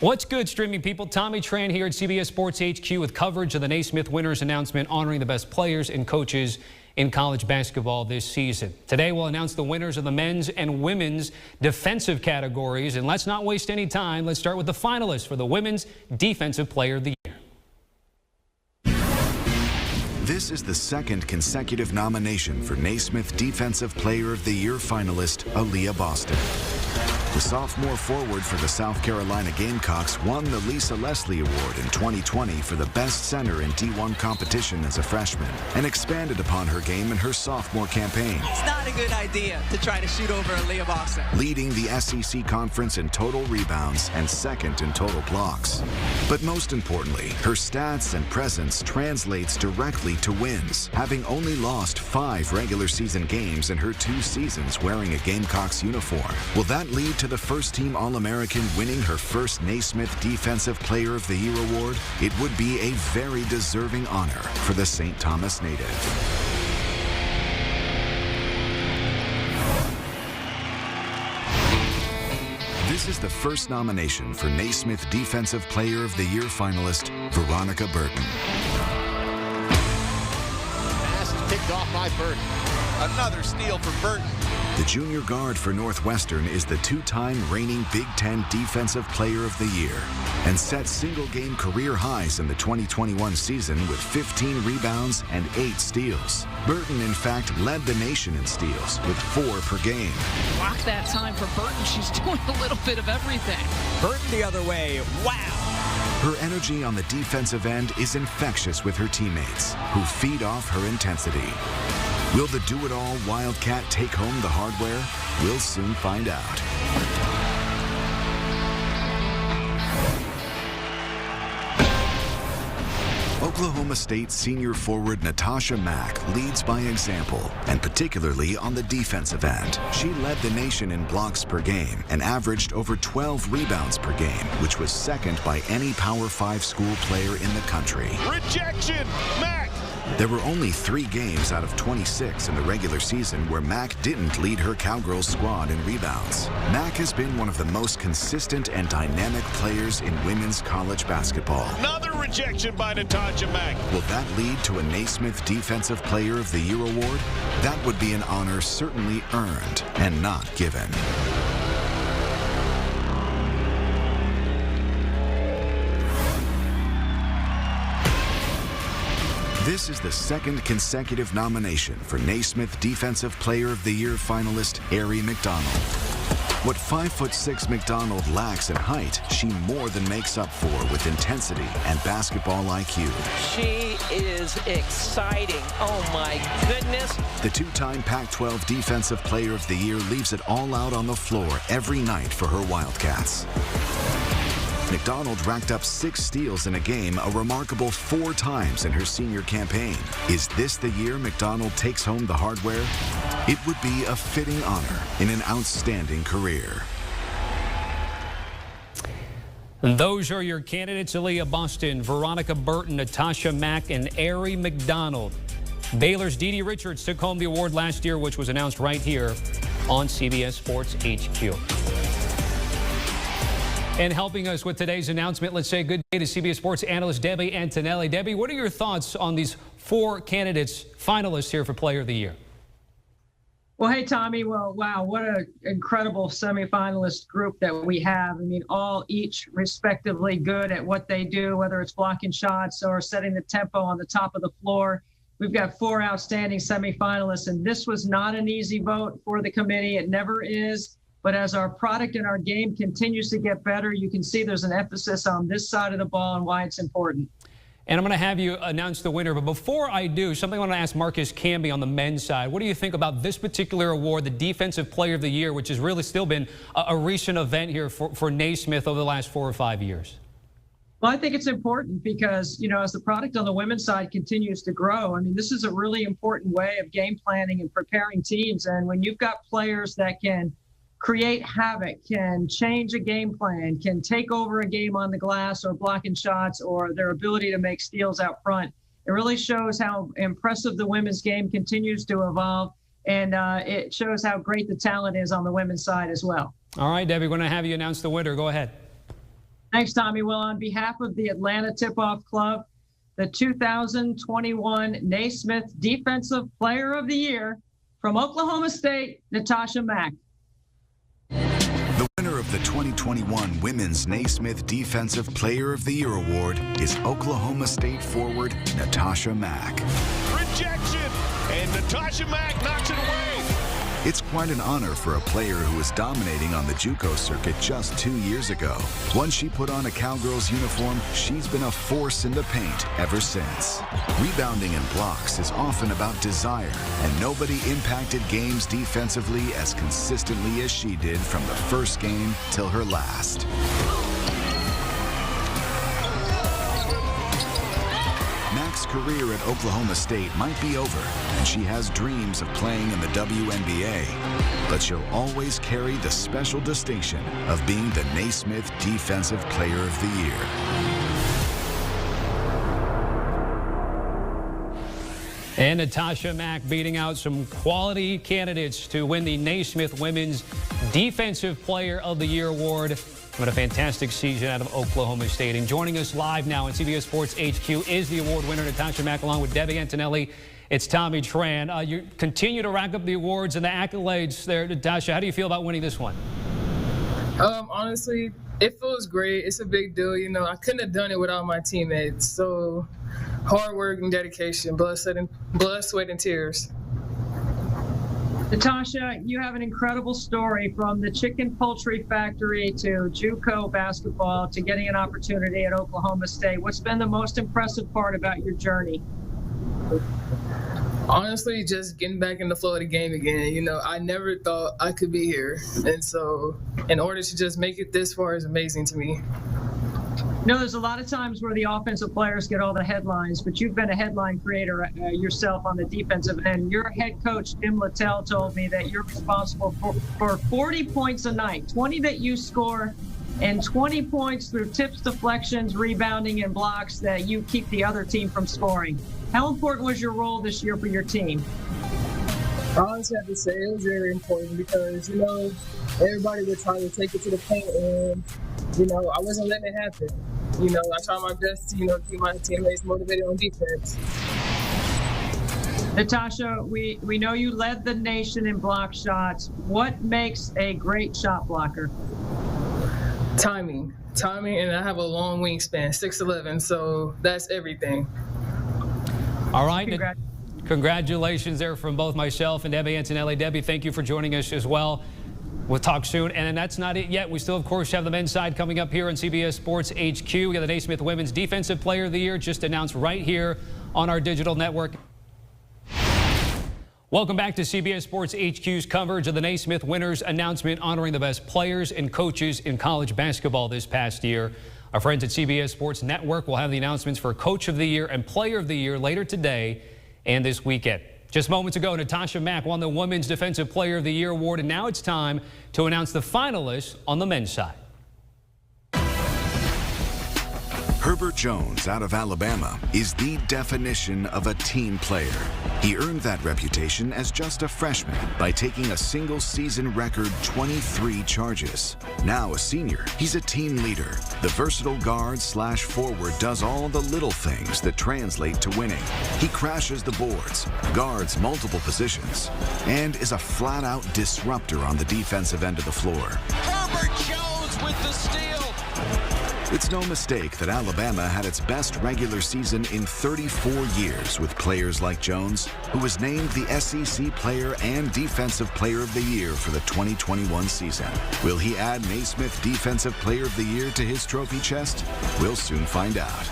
What's good, streaming people? Tommy Tran here at CBS Sports HQ with coverage of the Naismith winners announcement honoring the best players and coaches in college basketball this season. Today we'll announce the winners of the men's and women's defensive categories. And let's not waste any time. Let's start with the finalists for the Women's Defensive Player of the Year. This is the second consecutive nomination for Naismith Defensive Player of the Year finalist Aaliyah Boston. The sophomore forward for the South Carolina Gamecocks won the Lisa Leslie Award in 2020 for the best center in D1 competition as a freshman and expanded upon her game in her sophomore campaign. It's not a good idea to try to shoot over Aaliyah Boston. Leading the SEC Conference in total rebounds and second in total blocks. But most importantly, her stats and presence translates directly to wins, having only lost 5 regular season games in her 2 seasons wearing a Gamecocks uniform. Will that lead to the first-team All-American winning her first Naismith Defensive Player of the Year award? It would be a very deserving honor for the St. Thomas native. This is the first nomination for Naismith Defensive Player of the Year finalist Veronica Burke. Pass picked off by Burke. Another steal for Burton. The junior guard for Northwestern is the 2-time reigning Big Ten Defensive Player of the Year and set single-game career highs in the 2021 season with 15 rebounds and 8 steals. Burton, in fact, led the nation in steals with 4 per game. Block that time for Burton. She's doing a little bit of everything. Burton the other way. Wow. Her energy on the defensive end is infectious with her teammates, who feed off her intensity. Will the do-it-all Wildcat take home the hardware? We'll soon find out. Oklahoma State senior forward Natasha Mack leads by example, and particularly on the defensive end. She led the nation in blocks per game and averaged over 12 rebounds per game, which was second by any Power 5 school player in the country. Rejection! Mack! There were only 3 games out of 26 in the regular season where Mack didn't lead her Cowgirls squad in rebounds. Mack has been one of the most consistent and dynamic players in women's college basketball. Another rejection by Natasha Mack. Will that lead to a Naismith Defensive Player of the Year award? That would be an honor certainly earned and not given. This is the second consecutive nomination for Naismith Defensive Player of the Year finalist Airy Mcdonald. What 5'6" Mcdonald lacks in height, she more than makes up for with intensity and basketball IQ. She is exciting. Oh my goodness. The 2-time Pac-12 Defensive Player of the Year leaves it all out on the floor every night for her Wildcats. McDonald racked up 6 steals in a game, a remarkable 4 times in her senior campaign. Is this the year McDonald takes home the hardware? It would be a fitting honor in an outstanding career. Those are your candidates: Aaliyah Boston, Veronica Burke, Natasha Mack, and Airy Mcdonald. Baylor's Dee Richards took home the award last year, which was announced right here on CBS Sports HQ. And helping us with today's announcement, let's say good day to CBS Sports analyst Debbie Antonelli. Debbie, what are your thoughts on these 4 candidates, finalists here for Player of the Year? Well, hey, Tommy. Well, wow, what an incredible semifinalist group that we have. I mean, each respectively good at what they do, whether it's blocking shots or setting the tempo on the top of the floor. We've got 4 outstanding semifinalists, and this was not an easy vote for the committee. It never is. But as our product and our game continues to get better, you can see there's an emphasis on this side of the ball and why it's important. And I'm going to have you announce the winner. But before I do, something I want to ask Marcus Camby on the men's side. What do you think about this particular award, the Defensive Player of the Year, which has really still been a recent event here for Naismith over the last 4 or 5 years? Well, I think it's important because, as the product on the women's side continues to grow, I mean, this is a really important way of game planning and preparing teams. And when you've got players that can create havoc, can change a game plan, can take over a game on the glass or blocking shots, or their ability to make steals out front. It really shows how impressive the women's game continues to evolve, and it shows how great the talent is on the women's side as well. All right, Debbie, we're going to have you announce the winner. Go ahead. Thanks, Tommy. Well, on behalf of the Atlanta Tip-Off Club, the 2021 Naismith Defensive Player of the Year from Oklahoma State, Natasha Mack. The winner of the 2021 Women's Naismith Defensive Player of the Year Award is Oklahoma State forward Natasha Mack. Rejection, and Natasha Mack knocks it away. It's quite an honor for a player who was dominating on the JUCO circuit just 2 years ago. Once she put on a Cowgirls uniform, she's been a force in the paint ever since. Rebounding and blocks is often about desire, and nobody impacted games defensively as consistently as she did from the first game till her last. Mack's career at Oklahoma State might be over, and she has dreams of playing in the WNBA, but she'll always carry the special distinction of being the Naismith Defensive Player of the Year. And Natasha Mack beating out some quality candidates to win the Naismith Women's Defensive Player of the Year award. What a fantastic season out of Oklahoma State. And joining us live now on CBS Sports HQ is the award winner, Natasha Mack, along with Davion Mitchell. It's Tommy Tran. You continue to rack up the awards and the accolades there, Natasha. How do you feel about winning this one? Honestly, it feels great. It's a big deal. You know, I couldn't have done it without my teammates. So hard work and dedication, blood, sweat, and tears. Natasha, you have an incredible story from the chicken poultry factory to JUCO basketball to getting an opportunity at Oklahoma State. What's been the most impressive part about your journey? Honestly, just getting back in the flow of the game again. You know, I never thought I could be here. And so in order to just make it this far is amazing to me. You know, there's a lot of times where the offensive players get all the headlines, but you've been a headline creator yourself on the defensive end. Your head coach, Jim Littell, told me that you're responsible for 40 points a night, 20 that you score, and 20 points through tips, deflections, rebounding, and blocks that you keep the other team from scoring. How important was your role this year for your team? I honestly have to say it was very important because, you know, everybody would try to take it to the paint and, you know, I wasn't letting it happen. You know, I tried my best to, you know, keep my teammates motivated on defense. Natasha, we know you led the nation in block shots. What makes a great shot blocker? Timing, and I have a long wingspan, 6'11", so that's everything. All right. Congratulations there from both myself and Debbie Antonelli. Debbie, thank you for joining us as well. We'll talk soon. And that's not it yet. We still, of course, have the men's side coming up here on CBS Sports HQ. We got the Naismith Women's Defensive Player of the Year just announced right here on our digital network. Welcome back to CBS Sports HQ's coverage of the Naismith winners announcement honoring the best players and coaches in college basketball this past year. Our friends at CBS Sports Network will have the announcements for Coach of the Year and Player of the Year later today and this weekend. Just moments ago, Natasha Mack won the Women's Defensive Player of the Year award, and now it's time to announce the finalists on the men's side. Herbert Jones out of Alabama is the definition of a team player. He earned that reputation as just a freshman by taking a single season record 23 charges. Now a senior, he's a team leader. The versatile guard/forward does all the little things that translate to winning. He crashes the boards, guards multiple positions, and is a flat-out disruptor on the defensive end of the floor. Herbert Jones with the steal. It's no mistake that Alabama had its best regular season in 34 years with players like Jones, who was named the SEC Player and Defensive Player of the Year for the 2021 season. Will he add Naismith Defensive Player of the Year to his trophy chest? We'll soon find out.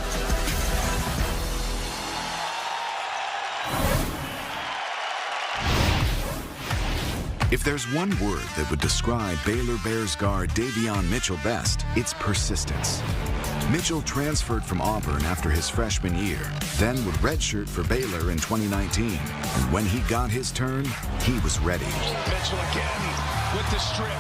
If there's one word that would describe Baylor Bears guard Davion Mitchell best, it's persistence. Mitchell transferred from Auburn after his freshman year, then would redshirt for Baylor in 2019. And when he got his turn, he was ready. Mitchell again with the strip.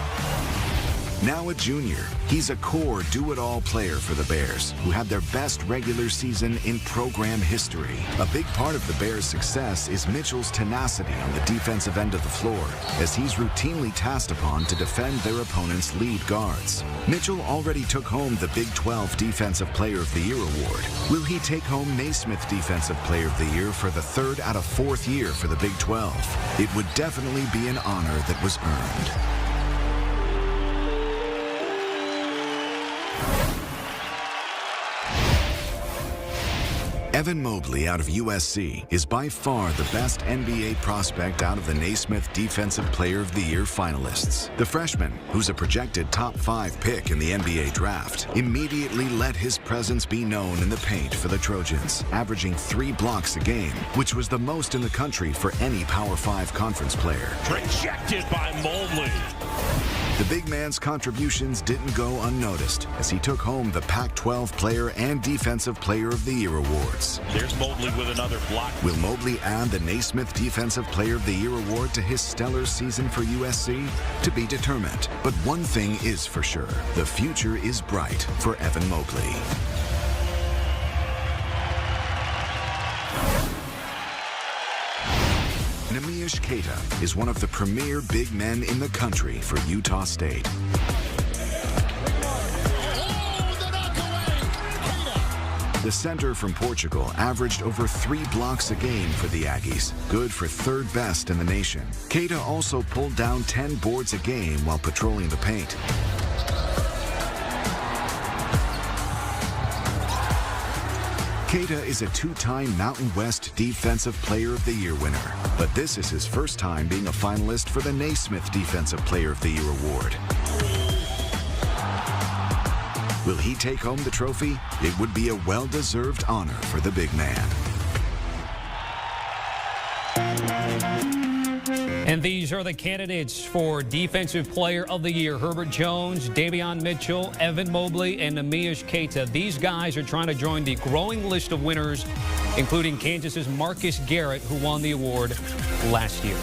Now a junior, he's a core do-it-all player for the Bears, who had their best regular season in program history. A big part of the Bears' success is Mitchell's tenacity on the defensive end of the floor, as he's routinely tasked upon to defend their opponent's lead guards. Mitchell already took home the Big 12 Defensive Player of the Year award. Will he take home Naismith Defensive Player of the Year for the third out of fourth year for the Big 12? It would definitely be an honor that was earned. Evan Mobley out of USC is by far the best NBA prospect out of the Naismith Defensive Player of the Year finalists. The freshman, who's a projected top 5 pick in the NBA draft, immediately let his presence be known in the paint for the Trojans, averaging 3 blocks a game, which was the most in the country for any Power 5 conference player. Rejected by Mobley. The big man's contributions didn't go unnoticed as he took home the Pac-12 Player and Defensive Player of the Year awards. There's Mobley with another block. Will Mobley add the Naismith Defensive Player of the Year award to his stellar season for USC? To be determined. But one thing is for sure. The future is bright for Evan Mobley. Keita is one of the premier big men in the country for Utah State. The center from Portugal averaged over 3 blocks a game for the Aggies, good for 3rd best in the nation. Keita also pulled down 10 boards a game while patrolling the paint. Keita is a 2-time Mountain West Defensive Player of the Year winner, but this is his first time being a finalist for the Naismith Defensive Player of the Year award. Will he take home the trophy? It would be a well-deserved honor for the big man. And these are the candidates for Defensive Player of the Year. Herbert Jones, Davion Mitchell, Evan Mobley, and Keita. These guys are trying to join the growing list of winners, including Kansas's Marcus Garrett, who won the award last year.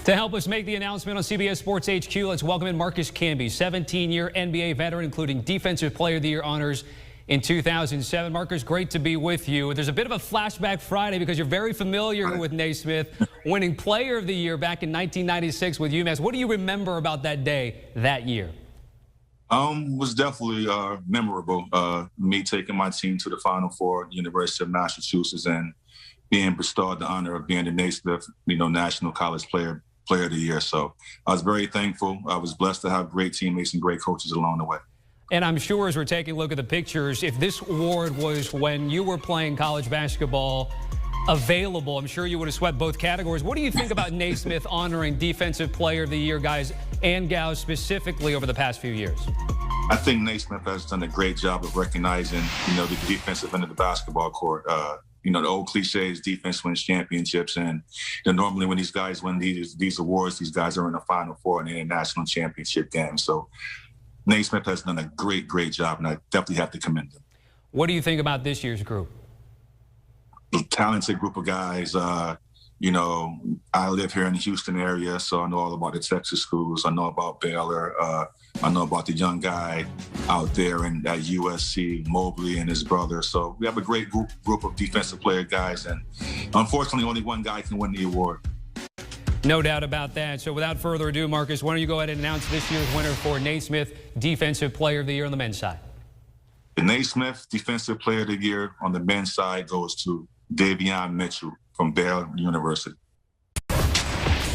To help us make the announcement on CBS Sports HQ, let's welcome in Marcus Camby, 17-year NBA veteran, including Defensive Player of the Year honors in 2007. Marcus, great to be with you. There's a bit of a flashback Friday because you're very familiar with Naismith, winning Player of the Year back in 1996 with UMass. What do you remember about that day, that year? Was definitely memorable. Me taking my team to the Final Four at the University of Massachusetts and being bestowed the honor of being the Naismith, National College Player of the Year. So I was very thankful. I was blessed to have great teammates and great coaches along the way. And I'm sure as we're taking a look at the pictures, if this award was when you were playing college basketball available, I'm sure you would have swept both categories. What do you think about Naismith honoring Defensive Player of the Year guys and gals specifically over the past few years? I think Naismith has done a great job of recognizing, the defensive end of the basketball court. The old cliche is defense wins championships. And normally when these guys win these awards, these guys are in the Final Four in the national championship game. So Naismith has done a great, great job, and I definitely have to commend them. What do you think about this year's group? A talented group of guys. I live here in the Houston area, so I know all about the Texas schools. I know about Baylor. I know about the young guy out there at USC, Mobley and his brother. So we have a great group of defensive player guys, and unfortunately only one guy can win the award. No doubt about that. So without further ado, Marcus, why don't you go ahead and announce this year's winner for Naismith Defensive Player of the Year on the men's side? The Naismith Defensive Player of the Year on the men's side goes to Davion Mitchell from Baylor University.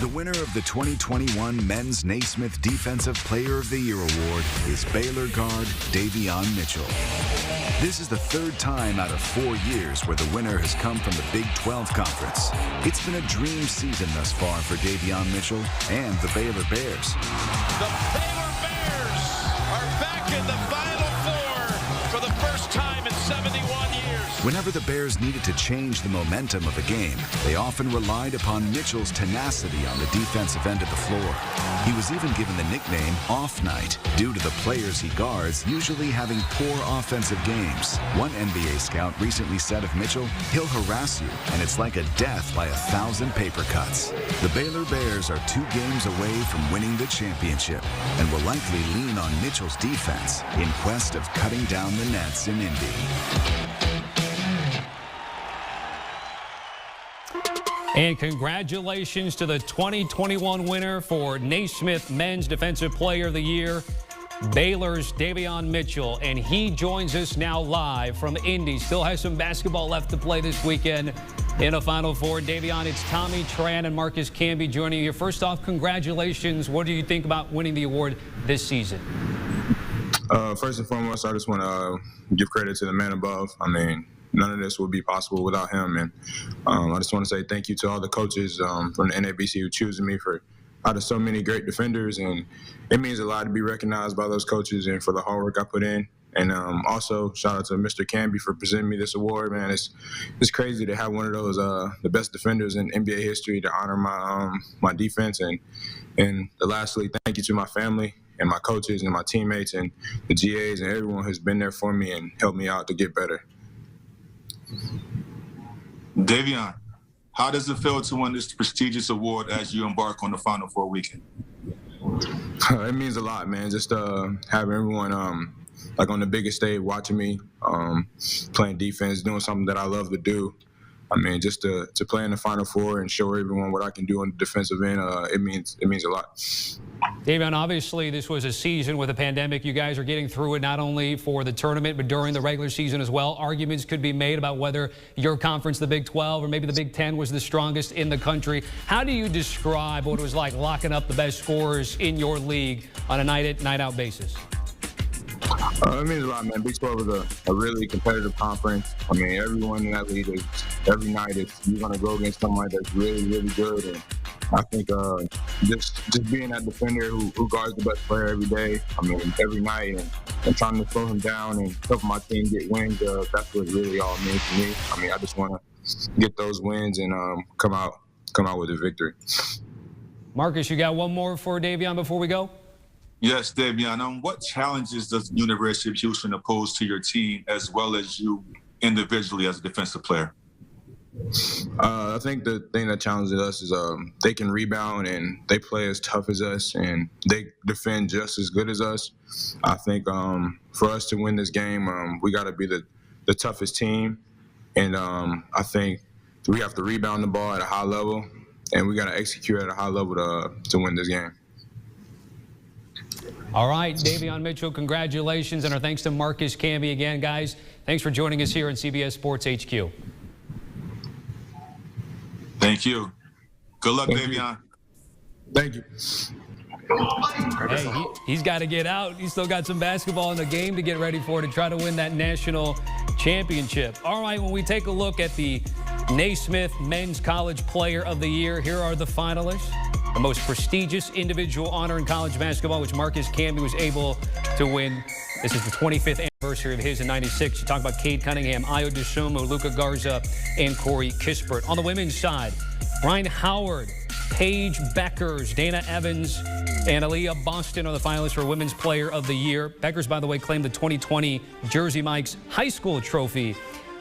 The winner of the 2021 Men's Naismith Defensive Player of the Year award is Baylor guard Davion Mitchell. This is the 3rd time out of 4 years where the winner has come from the Big 12 Conference. It's been a dream season thus far for Davion Mitchell and the Baylor Bears. The Baylor Bears are back in the Final Four for the first time in 71 years. Whenever the Bears needed to change the momentum of a game, they often relied upon Mitchell's tenacity on the defensive end of the floor. He was even given the nickname Off Night due to the players he guards usually having poor offensive games. One NBA scout recently said of Mitchell, "He'll harass you, and it's like a death by 1,000 paper cuts." The Baylor Bears are 2 games away from winning the championship and will likely lean on Mitchell's defense in quest of cutting down the nets in Indy. And congratulations to the 2021 winner for Naismith Men's Defensive Player of the Year, Baylor's Davion Mitchell. And he joins us now live from Indy. Still has some basketball left to play this weekend in a Final Four. Davion, it's Tommy Tran and Marcus Camby joining you. First off, congratulations. What do you think about winning the award this season? First and foremost, I just want to give credit to the man above. I mean, none of this would be possible without him. And I just want to say thank you to all the coaches from the NABC who choosing me for out of so many great defenders. And it means a lot to be recognized by those coaches and for the hard work I put in. And also, shout out to Mr. Camby for presenting me this award, man. It's crazy to have one of those the best defenders in NBA history to honor my defense. And lastly, thank you to my family and my coaches and my teammates and the GAs and everyone who's been there for me and helped me out to get better. Davion, how does it feel to win this prestigious award as you embark on the Final Four weekend? It means a lot, man. Just having everyone like on the biggest stage watching me, playing defense, doing something that I love to do. I mean, just to play in the Final Four and show everyone what I can do on the defensive end, it means a lot. Davion, obviously this was a season with a pandemic. You guys are getting through it not only for the tournament but during the regular season as well. Arguments could be made about whether your conference, the Big 12, or maybe the Big 10 was the strongest in the country. How do you describe what it was like locking up the best scorers in your league on a night-in, night-out basis? It means a lot, man. Big 12 is a really competitive conference. I mean, everyone in that league, every night you're going to go against somebody that's really, really good. And I think just being that defender who guards the best player every day, I mean, every night, and trying to slow him down and help my team get wins, that's what really all means to me. I mean, I just want to get those wins and come out with a victory. Marcus, you got one more for Davion before we go? Yes, Davion. What challenges does the University of Houston pose to your team as well as you individually as a defensive player? I think the thing that challenges us is they can rebound and they play as tough as us and they defend just as good as us. I think for us to win this game, we got to be the toughest team. And I think we have to rebound the ball at a high level and we got to execute at a high level to win this game. All right, Davion Mitchell, congratulations, and our thanks to Marcus Camby again. Guys, thanks for joining us here on CBS Sports HQ. Thank you. Good luck, Davion. Thank you. Hey, he's got to get out. He's still got some basketball in the game to get ready for to try to win that national championship. All right, when we take a look at the Naismith Men's College Player of the Year, here are the finalists. The most prestigious individual honor in college basketball, which Marcus Camby was able to win. This is the 25th anniversary of his in '96. You talk about Cade Cunningham, Ayo Dosunmu, Luka Garza, and Corey Kispert. On the women's side, Ryan Howard, Paige Beckers, Dana Evans, and Aaliyah Boston are the finalists for Women's Player of the Year. Beckers, by the way, claimed the 2020 Jersey Mike's High School Trophy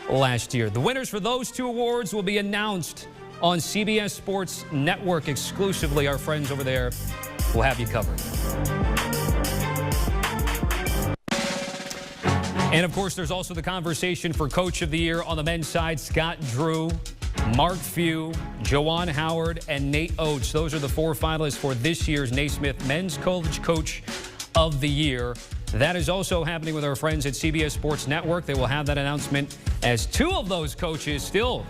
last year. The winners for those 2 awards will be announced on CBS Sports Network exclusively. Our friends over there will have you covered. And, of course, there's also the conversation for Coach of the Year on the men's side. Scott Drew, Mark Few, Juwan Howard, and Nate Oates. Those are the 4 finalists for this year's Naismith Men's College Coach of the Year. That is also happening with our friends at CBS Sports Network. They will have that announcement as 2 of those coaches still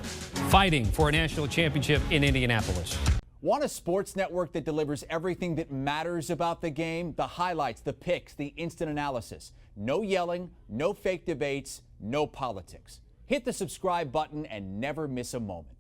fighting for a national championship in Indianapolis. Want a sports network that delivers everything that matters about the game? The highlights, the picks, the instant analysis. No yelling, no fake debates, no politics. Hit the subscribe button and never miss a moment.